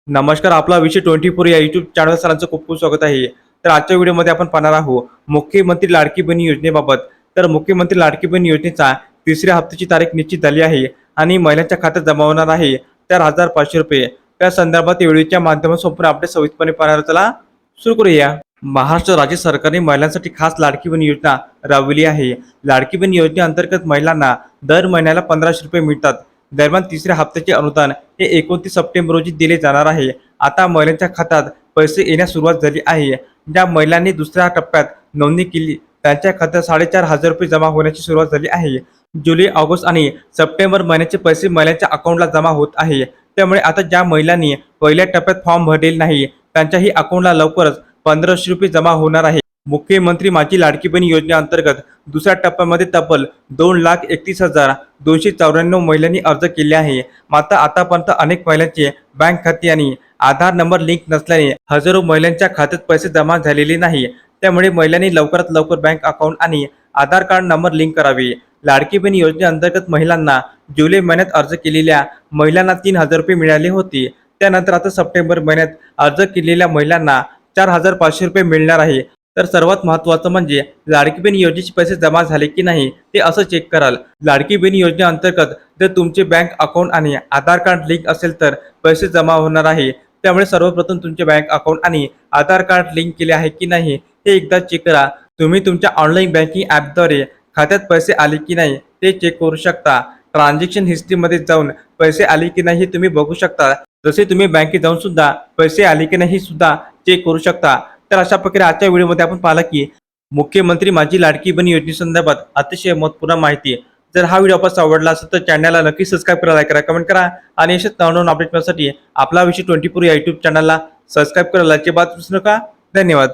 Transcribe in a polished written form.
नमस्कार, आपला विषय 24 या यूट्यूब चॅनल सरांचं खूप खूप स्वागत आहे. तर आजच्या व्हिडिओमध्ये आपण पाहणार आहोत मुख्यमंत्री लाडकी बहीण योजनेबाबत. तर मुख्यमंत्री लाडकी बहीण योजनेचा तिसऱ्या हप्त्याची तारीख निश्चित झाली आहे आणि महिलांच्या खात्यात जमा होणार आहे 4,500 रुपये. त्या संदर्भात व्हिडिओच्या माध्यमातून संपूर्ण अपडेट सविस्तरपणे पाहणार. चला सुरू करूया. महाराष्ट्र राज्य सरकारने महिलांसाठी खास लाडकी बहीण योजना राबविली आहे. लाडकी बहीण योजनेअंतर्गत महिलांना दर महिन्याला 1,500 रुपये मिळतात. दरम्यान तिसऱ्या हप्त्याचे अनुदान हे 29 सप्टेंबर रोजी दिले जाणार आहे. आता महिलांच्या खात्यात पैसे येण्यास सुरुवात झाली आहे. ज्या महिलांनी दुसऱ्या टप्प्यात नोंदणी केली त्यांच्या खात्यात 4,500 रुपये जमा होण्याची सुरुवात झाली आहे. जुलै, ऑगस्ट आणि सप्टेंबर महिन्याचे पैसे महिलांच्या अकाउंटला जमा होत आहे. त्यामुळे आता ज्या महिलांनी पहिल्या टप्प्यात फॉर्म भरलेला नाही त्यांच्याही अकाउंटला लवकरच 1,500 रुपये जमा होणार आहे. मुख्यमंत्री माझी लाडकी बहीण योजनेअंतर्गत दुसऱ्या टप्प्यामध्ये तब्बल 2,31,294 महिलांनी अर्ज केले आहे. मात्र आतापर्यंत अनेक महिलांचे बँक खाते आणि आधार नंबर लिंक नसल्याने हजारो महिलांच्या खात्यात पैसे जमा झालेले नाही. त्यामुळे महिलांनी लवकरात लवकर बँक अकाउंट आणि आधार कार्ड नंबर लिंक करावे. लाडकी बहीण योजनेअंतर्गत महिलांना जुलै महिन्यात अर्ज केलेल्या महिलांना 3,000 रुपये मिळाले होते. त्यानंतर आता सप्टेंबर महिन्यात अर्ज केलेल्या महिलांना 4,500 रुपये मिळणार आहे. तर सर्वात महत्त्वाचं म्हणजे लाडकी बहीण योजनेचे पैसे जमा झाले की नाही ते असं चेक कराल. लाडकी बहीण योजनेअंतर्गत जर तुमचे बँक अकाउंट आणि आधार कार्ड लिंक असेल तर पैसे जमा होणार आहे. त्यामुळे सर्वप्रथम तुमचे बँक अकाउंट आणि आधार कार्ड लिंक केले आहे की नाही हे एकदा चेक करा. तुम्ही तुमच्या ऑनलाईन बँकिंग ॲपद्वारे खात्यात पैसे आले की नाही ते चेक करू शकता. ट्रान्झॅक्शन हिस्ट्रीमध्ये जाऊन पैसे आले की नाही हे तुम्ही बघू शकता. जसे तुम्ही बँकेत जाऊन सुद्धा पैसे आले की नाही सुद्धा चेक करू शकता. तर अशा प्रकारे आजच्या व्हिडिओमध्ये आपण पाहिलं की मुख्यमंत्री माझी लाडकी बहीण योजनेसंदर्भात अतिशय महत्त्वपूर्ण माहिती. जर हा व्हिडिओ आपल्याला आवडला असेल तर चॅनलला नक्की सबस्क्राईब करा, लाईक करा, कमेंट करा आणि अशाच नवनवीन अपडेट मिळण्यासाठी आपला विषय 24 या यूट्यूब चॅनलला सबस्क्राईब करायला अजिबात विसरू नका. धन्यवाद.